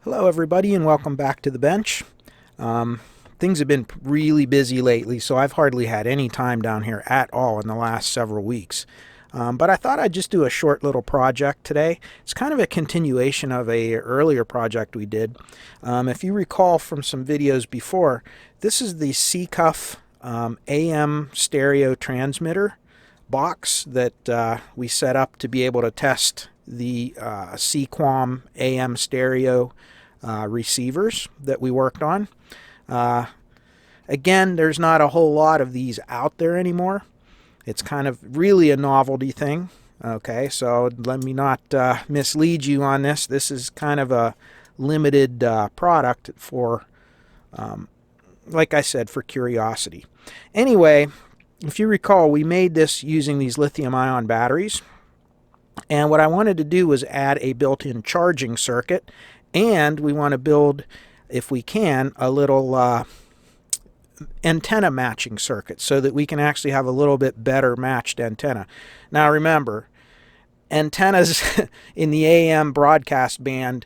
Hello everybody and welcome back to the bench. Things have been really busy lately, so I've hardly had any time down here at all in the last several weeks. But I thought I'd just do a short little project today. It's kind of a continuation of a earlier project we did. If you recall from some videos before, this is the C-Cuff AM stereo transmitter box that we set up to be able to test the Sequam AM stereo receivers that we worked on. Again, there's not a whole lot of these out there anymore. It's kind of really a novelty thing. Okay, so let me not mislead you on this. This is kind of a limited product for, like I said, for curiosity. Anyway, if you recall, we made this using these lithium-ion batteries. And what I wanted to do was add a built-in charging circuit, and we want to build, if we can, a little antenna matching circuit so that we can actually have a little bit better matched antenna. Now remember, antennas in the AM broadcast band,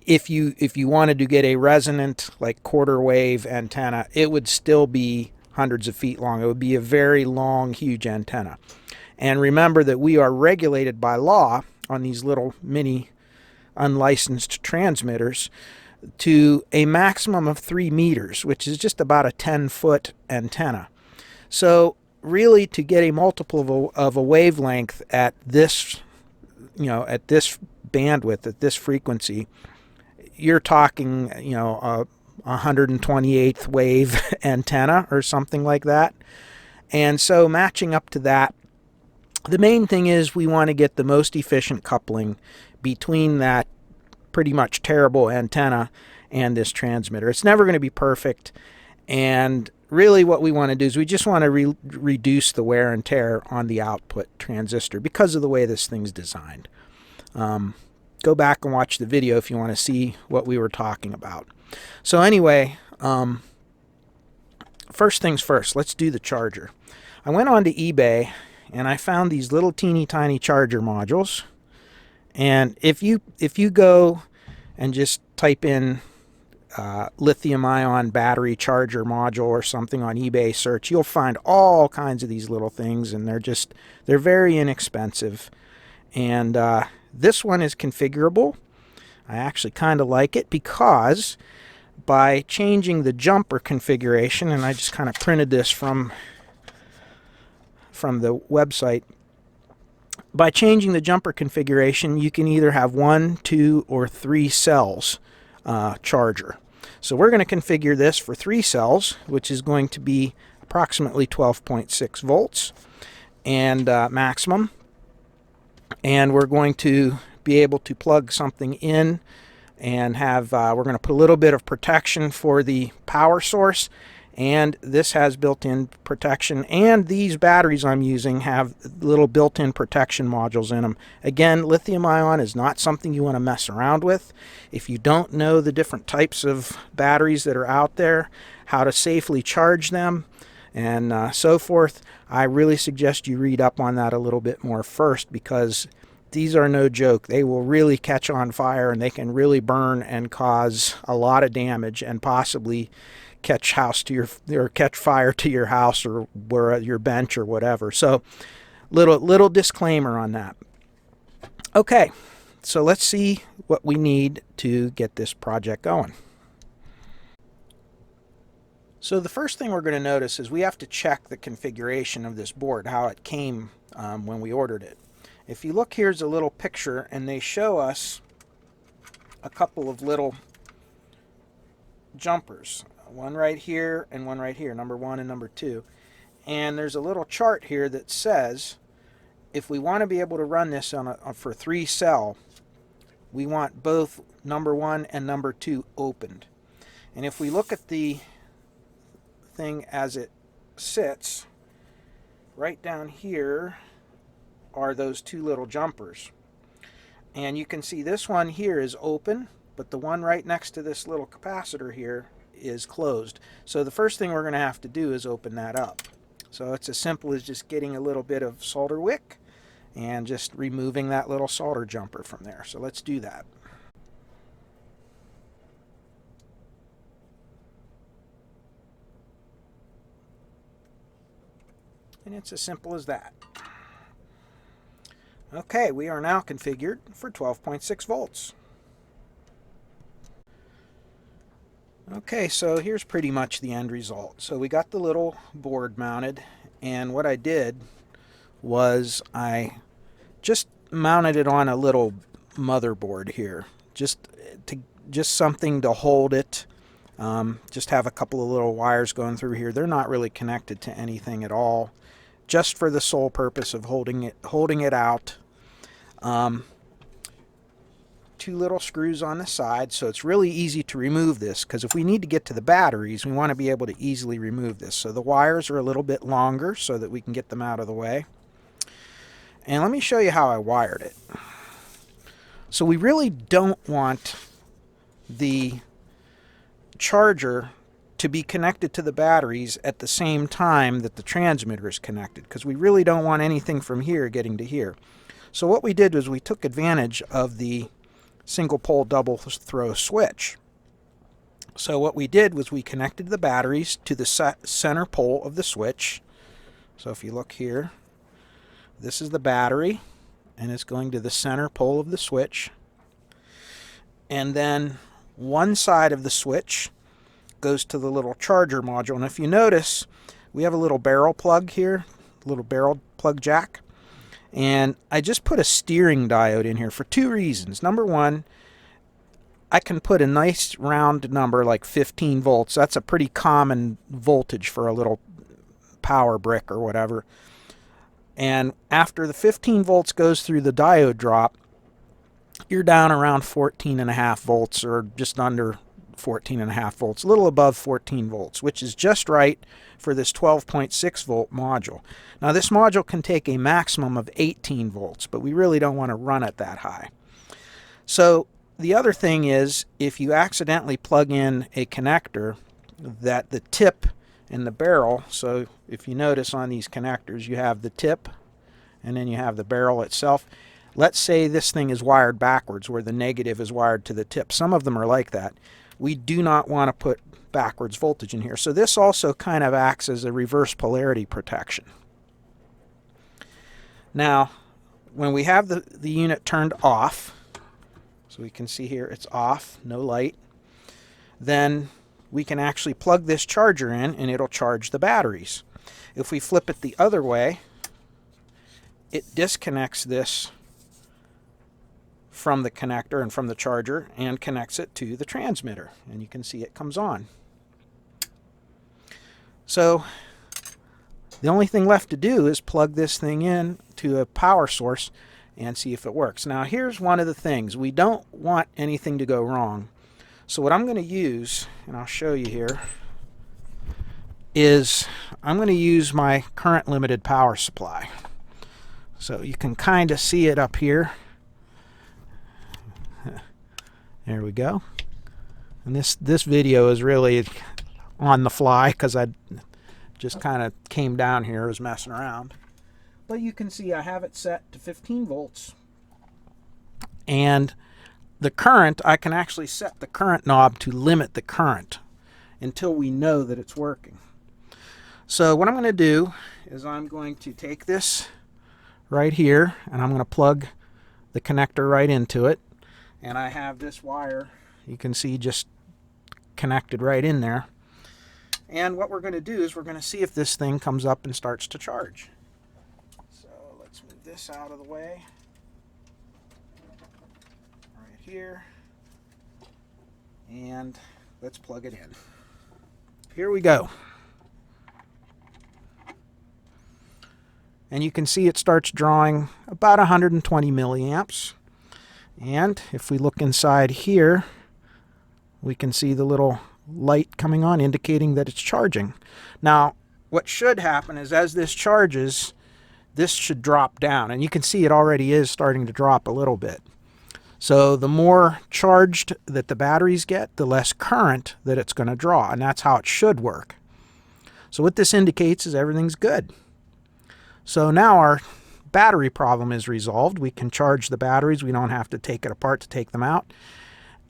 if you wanted to get a resonant, like quarter wave antenna, it would still be hundreds of feet long. It would be a very long, huge antenna. And remember that we are regulated by law on these little mini unlicensed transmitters to a maximum of 3 meters, which is just about a 10-foot antenna. So really, to get a multiple of a wavelength at this, at this bandwidth, at this frequency, you're talking, a 128th wave antenna or something like that. And so matching up to that, the main thing is we want to get the most efficient coupling between that pretty much terrible antenna and this transmitter. It's never going to be perfect, and really what we want to do is we just want to reduce the wear and tear on the output transistor because of the way this thing's designed. Go back and watch the video if you want to see what we were talking about. So anyway, first things first, let's do the charger. I went on to eBay and I found these little teeny tiny charger modules. And if you go and just type in lithium-ion battery charger module or something on eBay search, you'll find all kinds of these little things, and they're very inexpensive. And this one is configurable. I actually kind of like it because by changing the jumper configuration, and I just kind of printed this from the website. By changing the jumper configuration, you can either have 1, 2, or 3 cells charger. So we're going to configure this for 3 cells, which is going to be approximately 12.6 volts and maximum. And we're going to be able to plug something in and have, we're going to put a little bit of protection for the power source. And this has built-in protection, and these batteries I'm using have little built-in protection modules in them. Again, lithium-ion is not something you want to mess around with. If you don't know the different types of batteries that are out there, how to safely charge them, and so forth, I really suggest you read up on that a little bit more first, because these are no joke. They will really catch on fire, and they can really burn and cause a lot of damage, and possibly catch fire to your house or where your bench or whatever. So little disclaimer on that. Okay, so let's see what we need to get this project going. So the first thing we're going to notice is we have to check the configuration of this board, how it came when we ordered it. If you look, here's a little picture, and they show us a couple of little jumpers. One right here and one right here, number 1 and number 2. And there's a little chart here that says if we want to be able to run this for 3 cell, we want both number 1 and number 2 opened. And if we look at the thing as it sits, right down here are those 2 little jumpers. And you can see this one here is open, but the one right next to this little capacitor here is closed. So the first thing we're going to have to do is open that up. So it's as simple as just getting a little bit of solder wick and just removing that little solder jumper from there. So let's do that. And it's as simple as that. Okay, we are now configured for 12.6 volts. Okay, so here's pretty much the end result. So we got the little board mounted, and what I did was I just mounted it on a little motherboard here, just something to hold it. Just have a couple of little wires going through here. They're not really connected to anything at all, just for the sole purpose of holding it out. Two little screws on the side, so it's really easy to remove this, because if we need to get to the batteries, we want to be able to easily remove this. So the wires are a little bit longer so that we can get them out of the way. And let me show you how I wired it. So we really don't want the charger to be connected to the batteries at the same time that the transmitter is connected, because we really don't want anything from here getting to here. So what we did was we took advantage of the single pole double throw switch. So what we did was we connected the batteries to the center pole of the switch. So if you look here, this is the battery, and it's going to the center pole of the switch. And then one side of the switch goes to the little charger module. And if you notice, we have a little barrel plug here, a little barrel plug jack. And I just put a steering diode in here for two reasons. Number one, I can put a nice round number like 15 volts. That's a pretty common voltage for a little power brick or whatever. And after the 15 volts goes through the diode drop, you're down around 14.5 volts, or just under 14.5 volts, a little above 14 volts, which is just right for this 12.6 volt module. Now this module can take a maximum of 18 volts, but we really don't want to run it that high. So the other thing is, if you accidentally plug in a connector, that the tip and the barrel, so if you notice on these connectors, you have the tip and then you have the barrel itself. Let's say this thing is wired backwards, where the negative is wired to the tip. Some of them are like that. We do not want to put backwards voltage in here. So this also kind of acts as a reverse polarity protection. Now, when we have the unit turned off, so we can see here it's off, no light, then we can actually plug this charger in and it'll charge the batteries. If we flip it the other way, it disconnects this from the connector and from the charger and connects it to the transmitter, and you can see it comes on. So the only thing left to do is plug this thing in to a power source and see if it works. Now here's one of the things. We don't want anything to go wrong. So what I'm going to use, and I'll show you here, is I'm going to use my current limited power supply. So you can kind of see it up here. There we go. And this video is really on the fly because I just kind of came down here, was messing around. But you can see I have it set to 15 volts. And the current, I can actually set the current knob to limit the current until we know that it's working. So what I'm going to do is I'm going to take this right here and I'm going to plug the connector right into it. And I have this wire, you can see, just connected right in there. And what we're going to do is we're going to see if this thing comes up and starts to charge. So let's move this out of the way. Right here. And let's plug it in. Here we go. And you can see it starts drawing about 120 milliamps. And if we look inside here, we can see the little light coming on indicating that it's charging. Now, what should happen is as this charges, this should drop down. And you can see it already is starting to drop a little bit. So the more charged that the batteries get, the less current that it's going to draw. And that's how it should work. So what this indicates is everything's good. So now our battery problem is resolved. We can charge the batteries. We don't have to take it apart to take them out.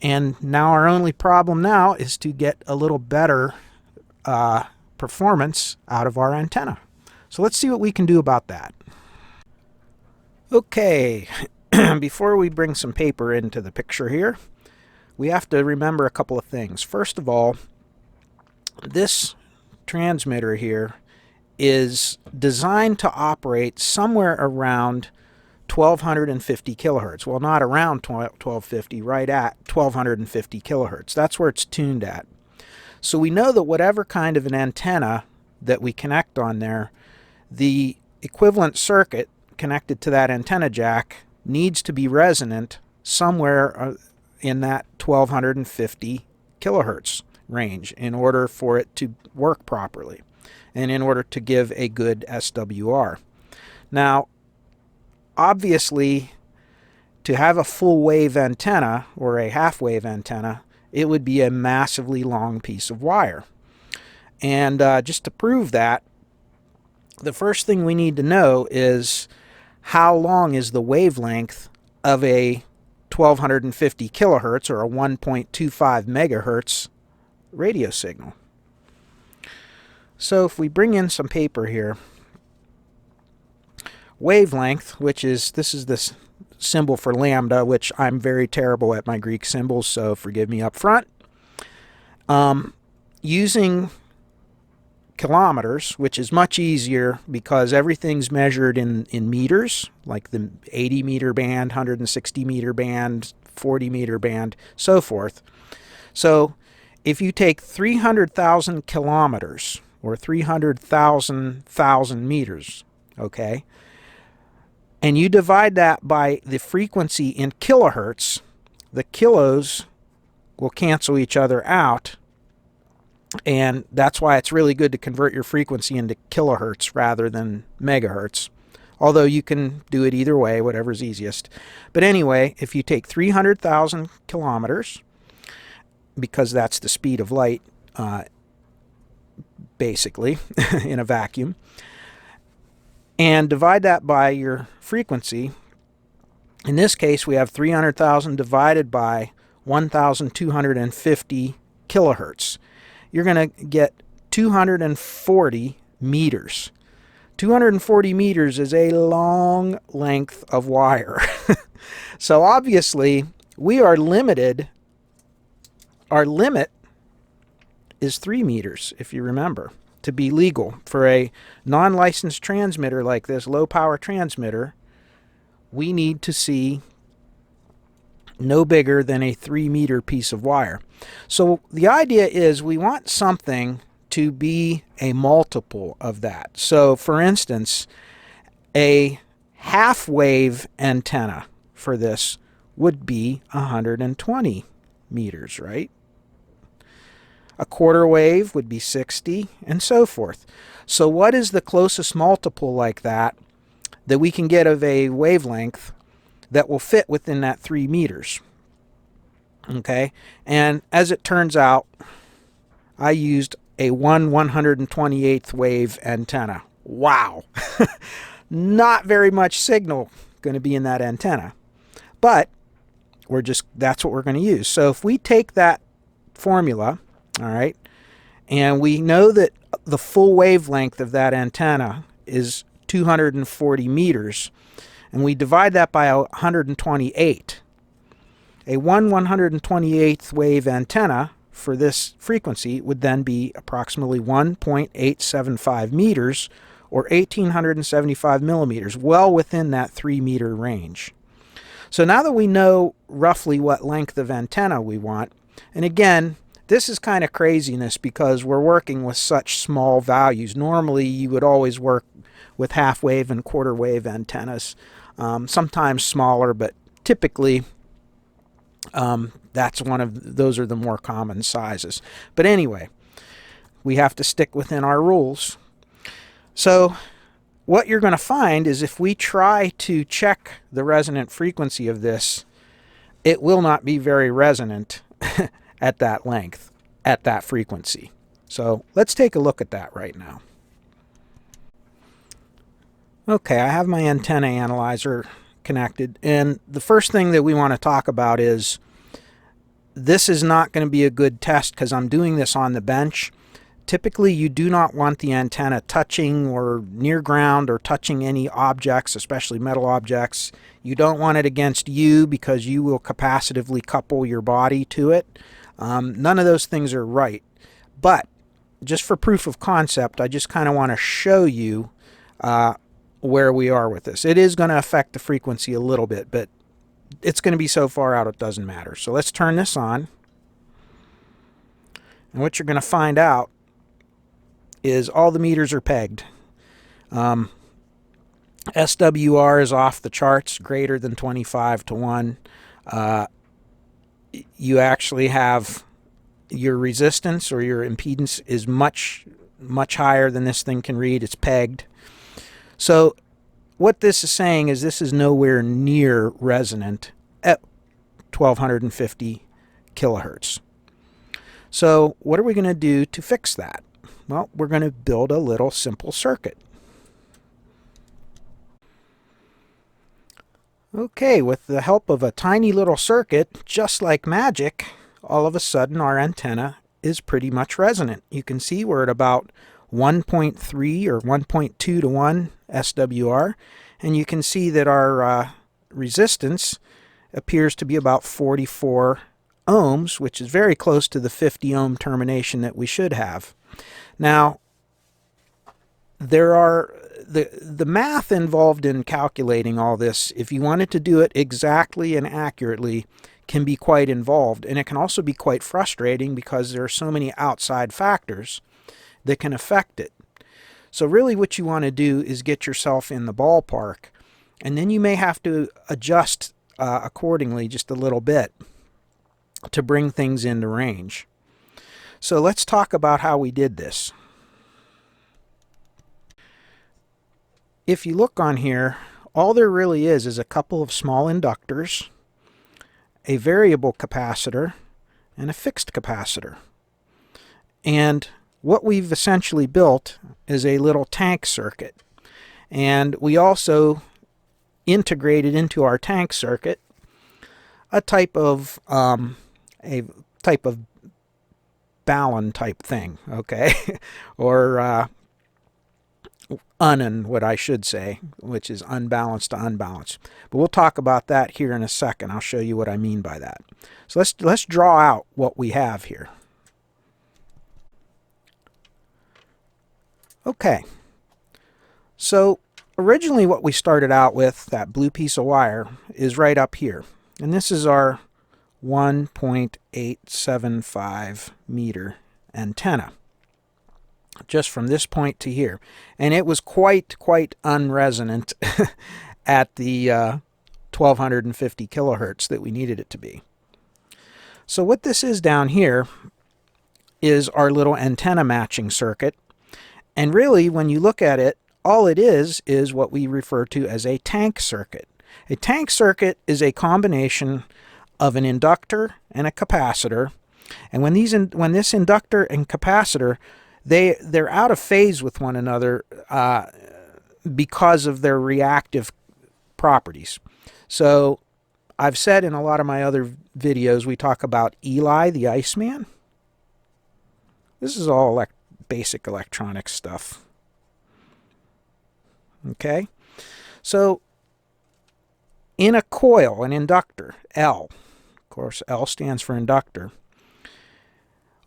And now our only problem now is to get a little better performance out of our antenna. So let's see what we can do about that. Okay, before we bring some paper into the picture here, we have to remember a couple of things. First of all, this transmitter here is designed to operate somewhere around 1250 kilohertz. Well, not around 1250, right at 1250 kilohertz. That's where it's tuned at. So we know that whatever kind of an antenna that we connect on there, the equivalent circuit connected to that antenna jack needs to be resonant somewhere in that 1250 kilohertz range in order for it to work properly and in order to give a good SWR. Now, obviously, to have a full wave antenna or a half wave antenna, it would be a massively long piece of wire. And just to prove that, the first thing we need to know is how long is the wavelength of a 1250 kilohertz or a 1.25 megahertz radio signal. So if we bring in some paper here, wavelength, which is, this is this symbol for lambda, which I'm very terrible at my Greek symbols, so forgive me up front. Using kilometers, which is much easier because everything's measured in meters, like the 80 meter band, 160 meter band, 40 meter band, so forth. So if you take 300,000 kilometers or 300,000 meters, okay, and you divide that by the frequency in kilohertz, the kilos will cancel each other out. And that's why it's really good to convert your frequency into kilohertz rather than megahertz. Although you can do it either way, whatever's easiest. But anyway, if you take 300,000 kilometers, because that's the speed of light, basically, in a vacuum, and divide that by your frequency, in this case we have 300,000 divided by 1,250 kilohertz. You're going to get 240 meters. 240 meters is a long length of wire. So obviously, we are limited. Our limit is 3 meters, if you remember, to be legal. For a non-licensed transmitter like this, low-power transmitter, we need to see no bigger than a 3-meter piece of wire. So the idea is we want something to be a multiple of that. So for instance, a half-wave antenna for this would be 120 meters, right? A quarter wave would be 60, and so forth. So what is the closest multiple like that that we can get of a wavelength that will fit within that 3 meters? Okay, and as it turns out, I used a 1/128th wave antenna. Wow! Not very much signal going to be in that antenna, but that's what we're going to use. So if we take that formula, all right, and we know that the full wavelength of that antenna is 240 meters, and we divide that by 128, a 1/128th wave antenna for this frequency would then be approximately 1.875 meters or 1,875 millimeters, well within that 3-meter range. So now that we know roughly what length of antenna we want, and again, this is kind of craziness because we're working with such small values. Normally you would always work with half-wave and quarter-wave antennas, sometimes smaller, but typically those are the more common sizes. But anyway, we have to stick within our rules. So what you're going to find is if we try to check the resonant frequency of this, it will not be very resonant at that length, at that frequency. So let's take a look at that right now. Okay, I have my antenna analyzer connected, and the first thing that we want to talk about is this is not going to be a good test because I'm doing this on the bench. Typically, you do not want the antenna touching or near ground or touching any objects, especially metal objects. You don't want it against you because you will capacitively couple your body to it. None of those things are right. But just for proof of concept, I just kind of want to show you where we are with this. It is going to affect the frequency a little bit, but it's going to be so far out it doesn't matter. So let's turn this on. And what you're going to find out is all the meters are pegged. SWR is off the charts, greater than 25 to 1. You actually have your resistance or your impedance is much higher than this thing can read. It's pegged. So what this is saying is this is nowhere near resonant at 1250 kilohertz. So what are we going to do to fix that? Well, we're going to build a little simple circuit. Okay, with the help of a tiny little circuit, just like magic, all of a sudden our antenna is pretty much resonant. You can see we're at about 1.3 or 1.2 to 1 SWR, and you can see that our resistance appears to be about 44 ohms, which is very close to the 50 ohm termination that we should have. Now, there are the math involved in calculating all this, if you wanted to do it exactly and accurately, can be quite involved, and it can also be quite frustrating because there are so many outside factors that can affect it. So really what you want to do is get yourself in the ballpark, and then you may have to adjust accordingly just a little bit to bring things into range. So let's talk about how we did this. If you look on here, all there really is a couple of small inductors, a variable capacitor, and a fixed capacitor. And what we've essentially built is a little tank circuit. And we also integrated into our tank circuit a type of Ballon type thing, okay? Or what I should say, which is unbalanced to unbalanced. But we'll talk about that here in a second. I'll show you what I mean by that. So let's draw out what we have here. Okay. So originally what we started out with, that blue piece of wire, is right up here. And this is our 1.875 meter antenna, just from this point to here. And it was quite unresonant at the 1250 kilohertz that we needed it to be. So what this is down here is our little antenna matching circuit. And really, when you look at it, all it is what we refer to as a tank circuit. A tank circuit is a combination of an inductor and a capacitor. And when this inductor and capacitor, they're out of phase with one another because of their reactive properties. So I've said in a lot of my other videos, we talk about Eli the Iceman. This is all basic electronic stuff. Okay? So in a coil, an inductor, L, of course L stands for inductor,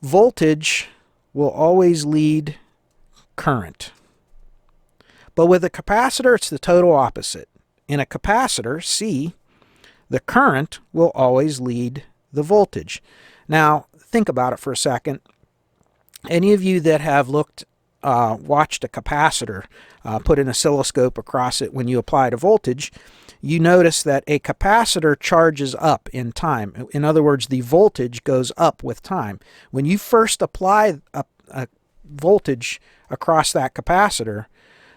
voltage will always lead current. But with a capacitor, it's the total opposite. In a capacitor, C, the current will always lead the voltage. Now, think about it for a second. Any of you that have watched a capacitor, put an oscilloscope across it when you applied a voltage, you notice that a capacitor charges up in time. In other words, the voltage goes up with time. When you first apply a voltage across that capacitor,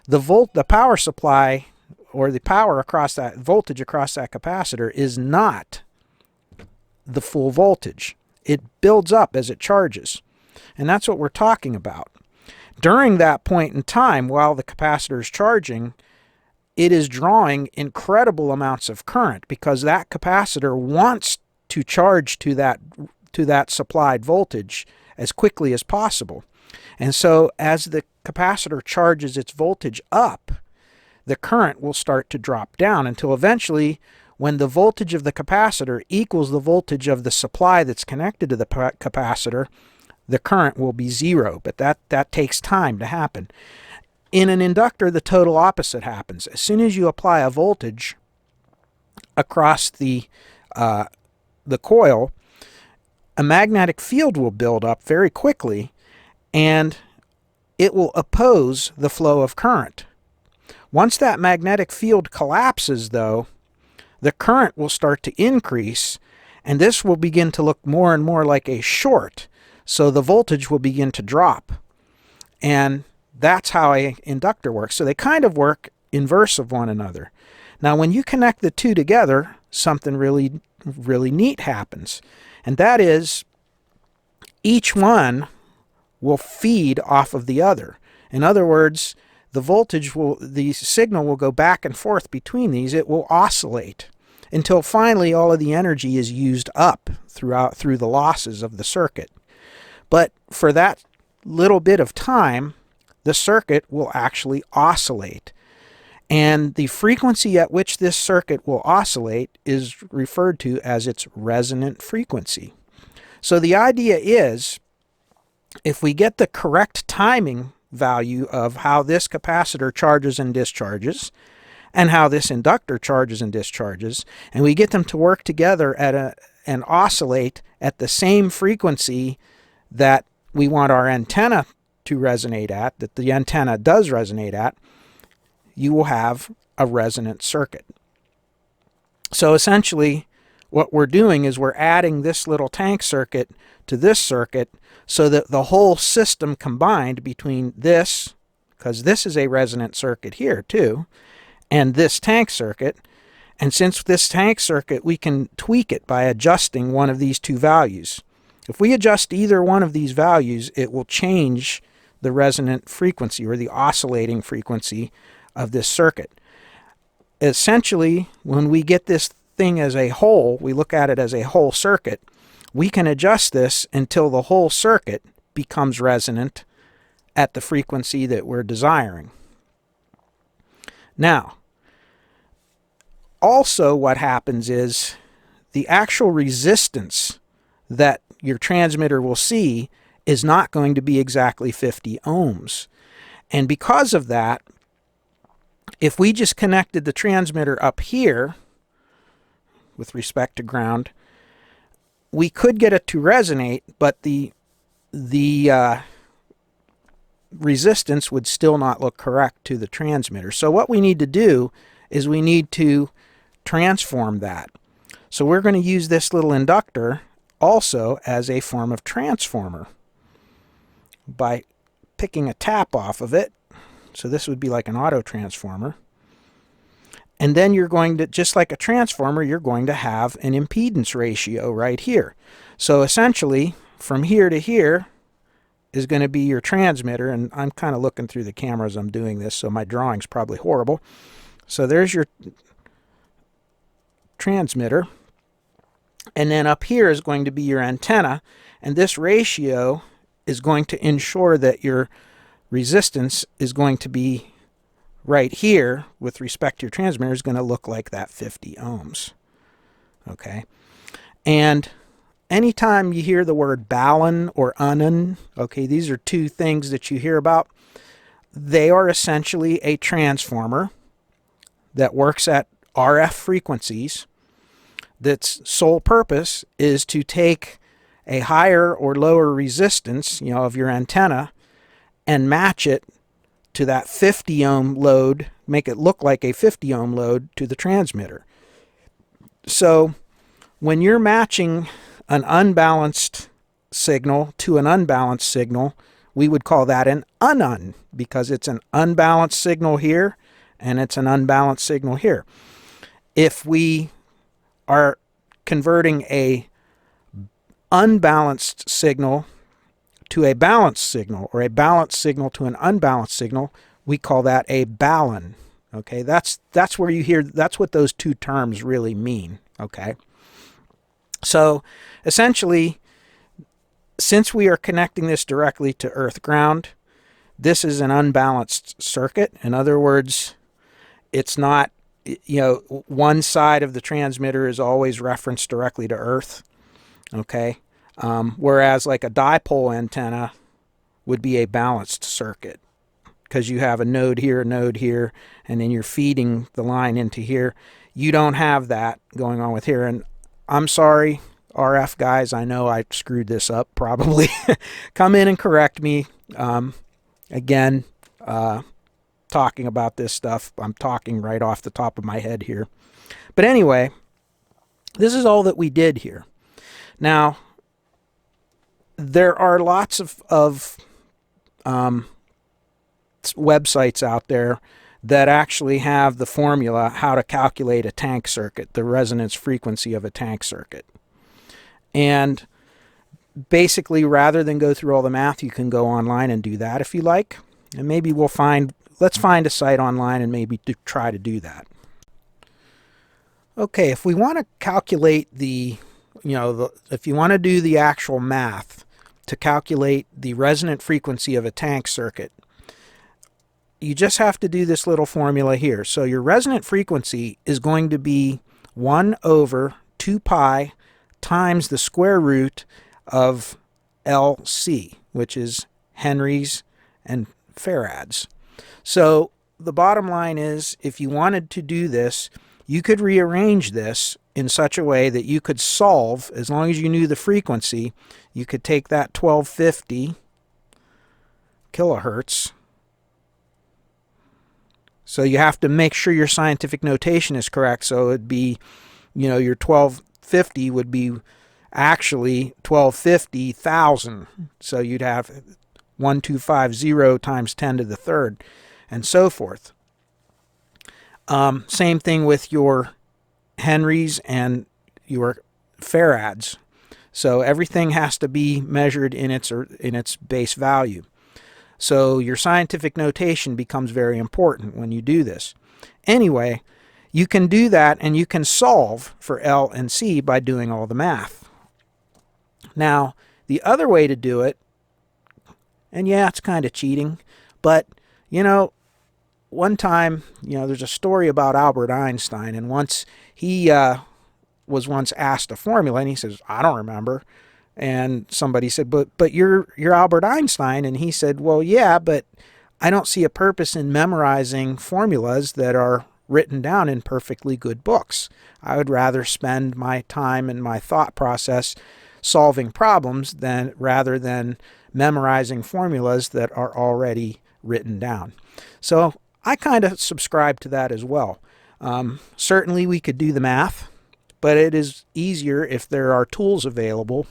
the power supply or the power across that voltage across that capacitor is not the full voltage. It builds up as it charges. And that's what we're talking about. During that point in time, while the capacitor is charging, it is drawing incredible amounts of current because that capacitor wants to charge to that supplied voltage as quickly as possible. And so as the capacitor charges its voltage up, the current will start to drop down until eventually, when the voltage of the capacitor equals the voltage of the supply that's connected to the capacitor, the current will be zero. But that takes time to happen. In an inductor, the total opposite happens. As soon as you apply a voltage across the coil, a magnetic field will build up very quickly, and it will oppose the flow of current. Once that magnetic field collapses, though, the current will start to increase, and this will begin to look more and more like a short, so the voltage will begin to drop. And that's how an inductor works. So they kind of work inverse of one another. Now, when you connect the two together, something really, really neat happens. And that is, each one will feed off of the other. In other words, the signal will go back and forth between these. It will oscillate until finally all of the energy is used up through the losses of the circuit. But for that little bit of time, the circuit will actually oscillate. And the frequency at which this circuit will oscillate is referred to as its resonant frequency. So the idea is, if we get the correct timing value of how this capacitor charges and discharges, and how this inductor charges and discharges, and we get them to work together and oscillate at the same frequency that we want our antenna to resonate at, that the antenna does resonate at, you will have a resonant circuit. So essentially, what we're doing is we're adding this little tank circuit to this circuit so that the whole system combined between this, because this is a resonant circuit here too, and this tank circuit, and since this tank circuit, we can tweak it by adjusting one of these two values. If we adjust either one of these values, it will change the resonant frequency or the oscillating frequency of this circuit. Essentially, when we get this thing as a whole, we look at it as a whole circuit, we can adjust this until the whole circuit becomes resonant at the frequency that we're desiring. Now, also what happens is the actual resistance that your transmitter will see is not going to be exactly 50 ohms. And because of that, if we just connected the transmitter up here with respect to ground, we could get it to resonate, but the resistance would still not look correct to the transmitter. So what we need to do is we need to transform that. So we're going to use this little inductor also as a form of transformer by picking a tap off of it. So this would be like an auto transformer. And then you're going to, just like a transformer, you're going to have an impedance ratio right here. So essentially, from here to here is going to be your transmitter, and I'm kind of looking through the camera as I'm doing this, so my drawing's probably horrible. So there's your transmitter, and then up here is going to be your antenna, and this ratio is going to ensure that your resistance is going to be right here with respect to your transmitter is going to look like that 50 ohms. Okay, and anytime you hear the word balun or unun, okay, these are two things that you hear about. They are essentially a transformer that works at RF frequencies. That's sole purpose is to take a higher or lower resistance, of your antenna and match it to that 50 ohm load, make it look like a 50 ohm load to the transmitter. So when you're matching an unbalanced signal to an unbalanced signal, we would call that an unun, because it's an unbalanced signal here and it's an unbalanced signal here. If we are converting a unbalanced signal to a balanced signal, or a balanced signal to an unbalanced signal, we call that a balun. Okay, that's where you hear, that's what those two terms really mean. Okay, so essentially Since we are connecting this directly to earth ground, this is an unbalanced circuit. In other words, it's not, one side of the transmitter is always referenced directly to earth. Okay. Whereas like a dipole antenna would be a balanced circuit, because you have a node here, and then you're feeding the line into here. You don't have that going on with here. And I'm sorry, RF guys, I know I screwed this up probably. Come in and correct me. Again, talking about this stuff, I'm talking right off the top of my head here. But anyway, this is all that we did here. Now, there are lots of websites out there that actually have the formula how to calculate a tank circuit, the resonance frequency of a tank circuit. And basically, rather than go through all the math, you can go online and do that if you like. And maybe let's find a site online and maybe try to do that. Okay, if we want to calculate if you want to do the actual math to calculate the resonant frequency of a tank circuit, you just have to do this little formula here. So your resonant frequency is going to be 1 over 2 pi times the square root of LC, which is henries and farads. So the bottom line is, if you wanted to do this, you could rearrange this in such a way that you could solve, as long as you knew the frequency, you could take that 1250 kilohertz. So you have to make sure your scientific notation is correct. So it'd be, your 1250 would be actually 1250,000. So you'd have 1250 times 10 to the third, and so forth. Same thing with your henries and your farads. So everything has to be measured in its base value. So your scientific notation becomes very important when you do this. Anyway, you can do that, and you can solve for L and C by doing all the math. Now, the other way to do it, and yeah, it's kind of cheating, but, one time, there's a story about Albert Einstein, and once he was once asked a formula, and he says, I don't remember. And somebody said, but you're Albert Einstein. And he said, well, yeah, but I don't see a purpose in memorizing formulas that are written down in perfectly good books. I would rather spend my time and my thought process solving problems rather than memorizing formulas that are already written down. So I kind of subscribe to that as well. Certainly we could do the math, but it is easier if there are tools available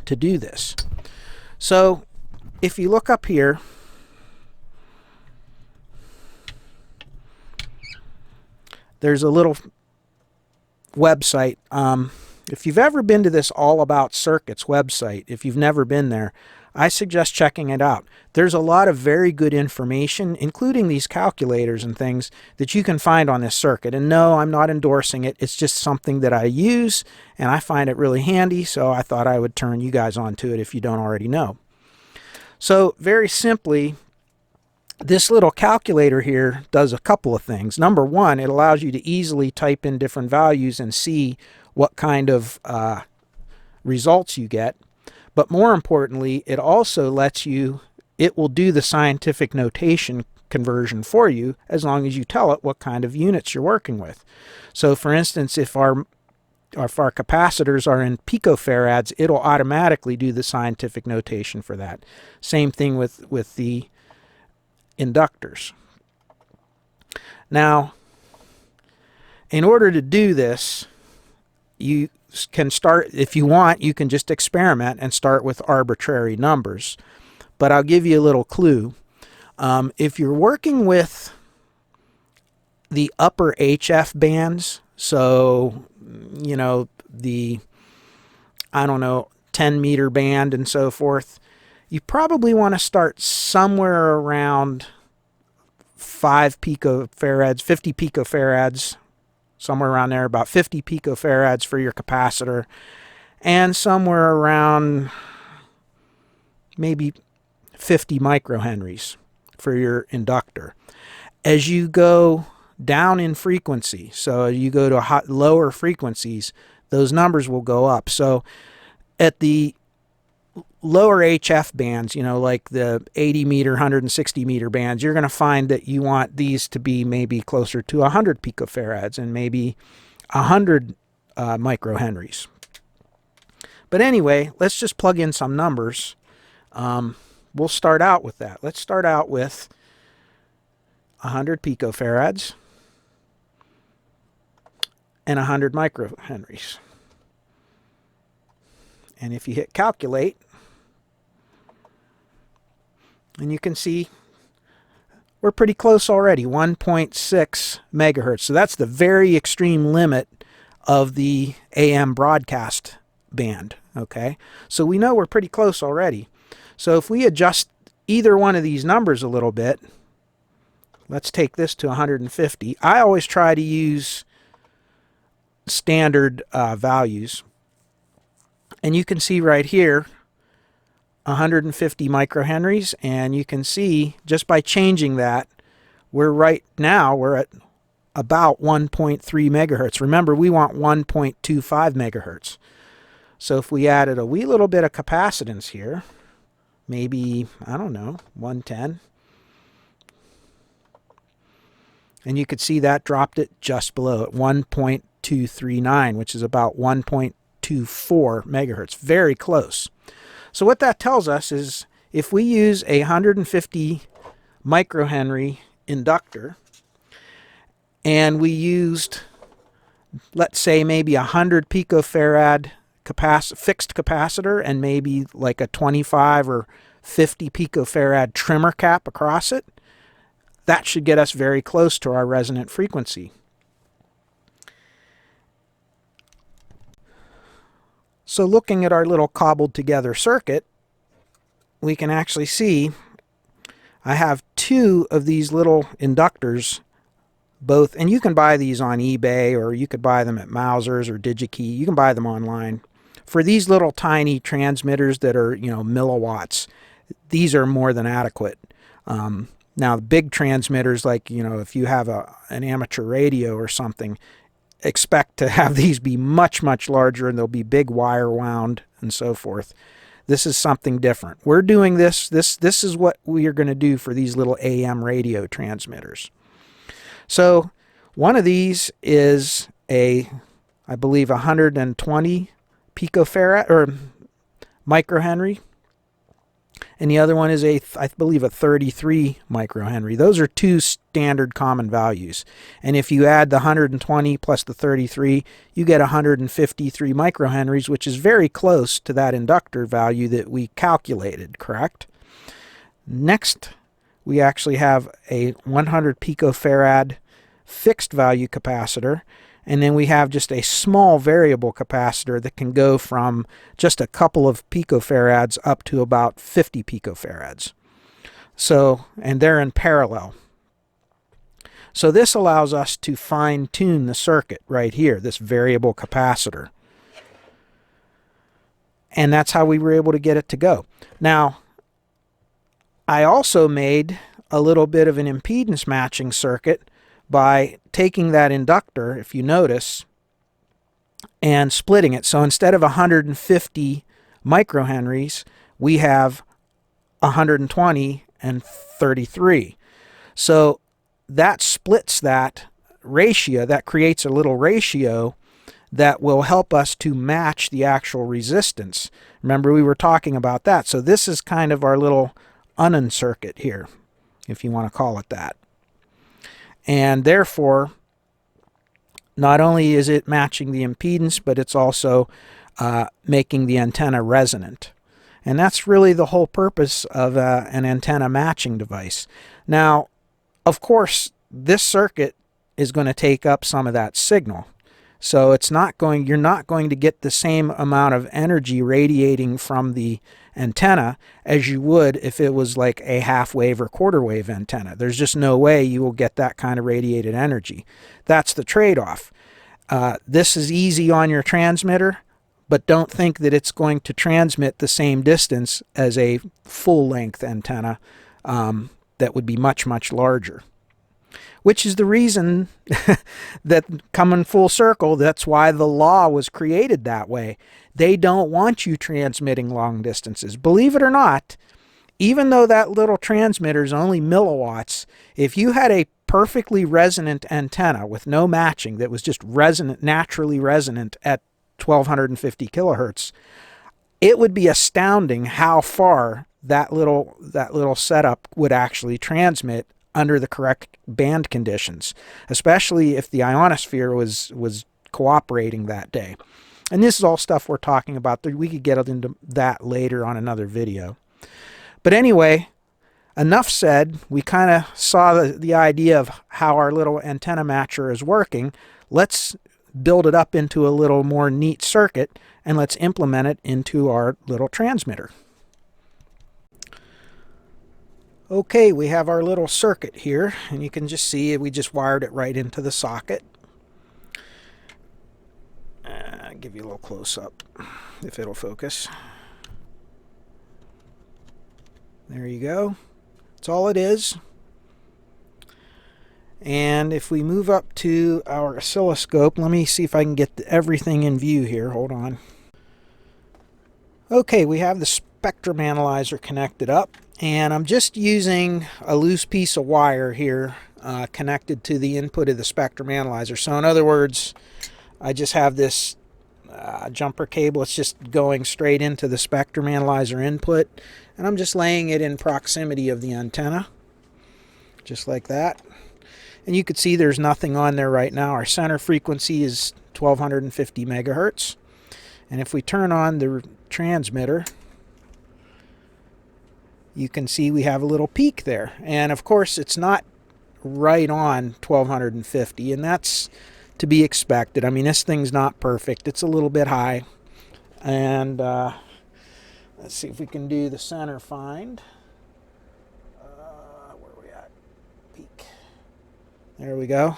to do this. So if you look up here, there's a little website. If you've ever been to this All About Circuits website, if you've never been there, I suggest checking it out. There's a lot of very good information, including these calculators and things, that you can find on this circuit. And no, I'm not endorsing it. It's just something that I use, and I find it really handy, so I thought I would turn you guys on to it if you don't already know. So very simply, this little calculator here does a couple of things. Number one, it allows you to easily type in different values and see what kind of results you get. But more importantly, it also it will do the scientific notation conversion for you, as long as you tell it what kind of units you're working with. So for instance, if our capacitors are in picofarads, it'll automatically do the scientific notation for that. Same thing with the inductors. Now, in order to do this, you can start, if you want, you can just experiment and start with arbitrary numbers. But I'll give you a little clue. If you're working with the upper HF bands, so, the, 10-meter band and so forth, you probably want to start somewhere around 5 picofarads, 50 picofarads, somewhere around there, about 50 picofarads for your capacitor, and somewhere around maybe 50 microhenries for your inductor. As you go down in frequency, so you go to lower frequencies, those numbers will go up. So at the lower HF bands, like the 80 meter, 160 meter bands, you're going to find that you want these to be maybe closer to 100 picofarads and maybe 100 microhenries. But anyway, let's just plug in some numbers. We'll start out with that. Let's start out with 100 picofarads and 100 microhenries. And if you hit calculate, and you can see we're pretty close already, 1.6 megahertz. So that's the very extreme limit of the AM broadcast band, okay? So we know we're pretty close already. So if we adjust either one of these numbers a little bit, let's take this to 150. I always try to use standard values. And you can see right here 150 microhenries, and you can see just by changing that, we're at about 1.3 megahertz. Remember, we want 1.25 megahertz. So if we added a wee little bit of capacitance here, maybe, I don't know, 110, and you could see that dropped it just below at 1.239, which is about 1.24 megahertz, very close. So what that tells us is if we use a 150 microhenry inductor and we used, let's say, maybe 100 picofarad fixed capacitor and maybe like a 25 or 50 picofarad trimmer cap across it, that should get us very close to our resonant frequency. So looking at our little cobbled together circuit, we can actually see I have two of these little inductors, both, and you can buy these on eBay or you could buy them at Mauser's or DigiKey. You can buy them online. For these little tiny transmitters that are, milliwatts, these are more than adequate. Now, the big transmitters, like, if you have an amateur radio or something, expect to have these be much, much larger, and they'll be big wire wound and so forth. This is something different. We're doing this is what we are going to do for these little AM radio transmitters. So one of these is I believe 120 picofarad or microhenry, and the other one is I believe a 33 microhenry. Those are two standard common values. And if you add the 120 plus the 33, you get 153 microhenries, which is very close to that inductor value that we calculated, correct? Next, we actually have a 100 picofarad fixed value capacitor, and then we have just a small variable capacitor that can go from just a couple of picofarads up to about 50 picofarads. So, and they're in parallel. So this allows us to fine-tune the circuit right here, this variable capacitor. And that's how we were able to get it to go. Now, I also made a little bit of an impedance matching circuit by taking that inductor, if you notice, and splitting it. So instead of 150 microhenries, we have 120 and 33. So that splits that ratio, that creates a little ratio that will help us to match the actual resistance. Remember, we were talking about that. So this is kind of our little Unun circuit here, if you want to call it that. And therefore, not only is it matching the impedance, but it's also making the antenna resonant. And that's really the whole purpose of an antenna matching device. Now, of course, this circuit is going to take up some of that signal. So you're not going to get the same amount of energy radiating from the antenna as you would if it was like a half wave or quarter wave antenna. There's just no way you will get that kind of radiated energy. That's the trade-off. This is easy on your transmitter, but don't think that it's going to transmit the same distance as a full-length antenna that would be much, much larger. Which is the reason that, coming full circle, that's why the law was created that way. They don't want you transmitting long distances. Believe it or not, even though that little transmitter is only milliwatts, if you had a perfectly resonant antenna with no matching that was just resonant, naturally resonant at 1250 kilohertz, it would be astounding how far that little setup would actually transmit under the correct band conditions, especially if the ionosphere was cooperating that day. And this is all stuff we're talking about. We could get into that later on another video. But anyway, enough said. We kind of saw the idea of how our little antenna matcher is working. Let's build it up into a little more neat circuit, and let's implement it into our little transmitter. Okay, we have our little circuit here, and you can just see we just wired it right into the socket. I'll give you a little close-up if it'll focus. There you go. That's all it is. And if we move up to our oscilloscope, let me see if I can get everything in view here. Hold on. Okay, we have the spectrum analyzer connected up, and I'm just using a loose piece of wire here connected to the input of the spectrum analyzer. So in other words, I just have this jumper cable. It's just going straight into the spectrum analyzer input, and I'm just laying it in proximity of the antenna, just like that. And you can see there's nothing on there right now. Our center frequency is 1250 megahertz. And if we turn on the transmitter, you can see we have a little peak there. And of course, it's not right on 1250, and that's to be expected. I mean, this thing's not perfect. It's a little bit high. And let's see if we can do the center find. Where are we at? Peak. There we go.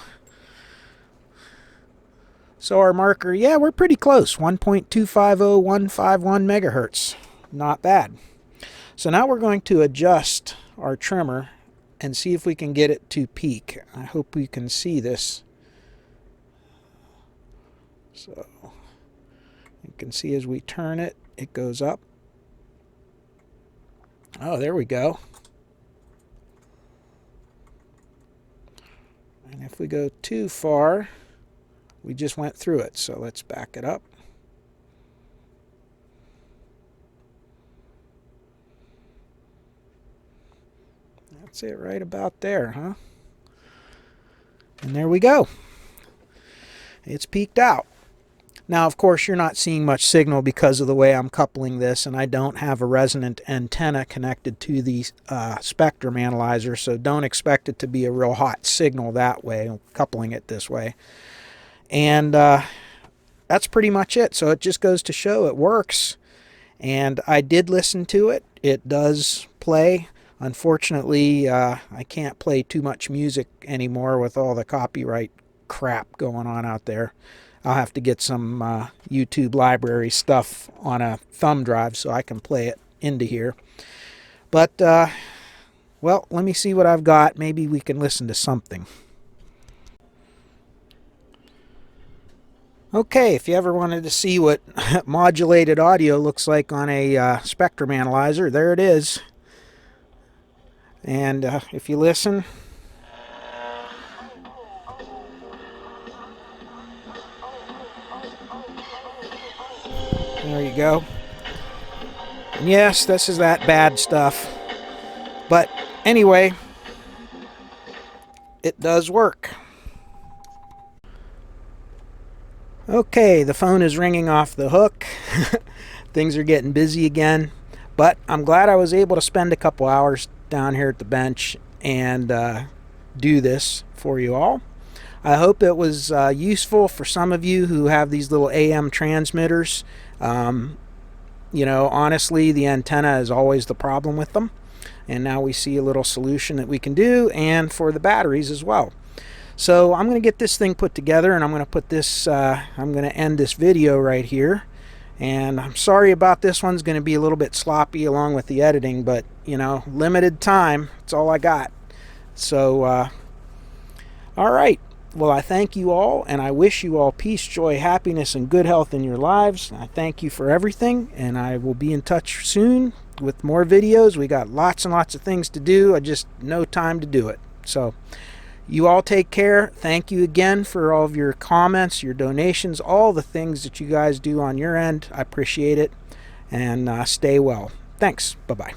So our marker, yeah, we're pretty close. 1.250151 megahertz. Not bad. So now we're going to adjust our trimmer and see if we can get it to peak. I hope we can see this. So you can see as we turn it, it goes up. Oh, there we go. And if we go too far, we just went through it. So let's back it up. That's it right about there, huh? And there we go. It's peaked out. Now, of course, you're not seeing much signal because of the way I'm coupling this, and I don't have a resonant antenna connected to the spectrum analyzer, so don't expect it to be a real hot signal that way, coupling it this way. And that's pretty much it. So it just goes to show it works. And I did listen to it. It does play. Unfortunately, I can't play too much music anymore with all the copyright crap going on out there. I'll have to get some YouTube library stuff on a thumb drive so I can play it into here. But, well, let me see what I've got. Maybe we can listen to something. Okay, if you ever wanted to see what modulated audio looks like on a spectrum analyzer, there it is. And if you listen, there you go. And yes, this is that bad stuff. But anyway, it does work. Okay, the phone is ringing off the hook. Things are getting busy again. But I'm glad I was able to spend a couple hours down here at the bench and do this for you all. I hope it was useful for some of you who have these little AM transmitters. You know, honestly, the antenna is always the problem with them. And now we see a little solution that we can do, and for the batteries as well. So I'm going to get this thing put together, and I'm going to put this, I'm going to end this video right here. And I'm sorry about this one's going to be a little bit sloppy along with the editing, but you know, limited time, that's all I got. So all right, well, I thank you all, and I wish you all peace, joy, happiness, and good health in your lives. I thank you for everything, and I will be in touch soon with more videos. We got lots and lots of things to do. I just no time to do it. So you all take care. Thank you again for all of your comments, your donations, all the things that you guys do on your end. I appreciate it. And stay well. Thanks. Bye-bye.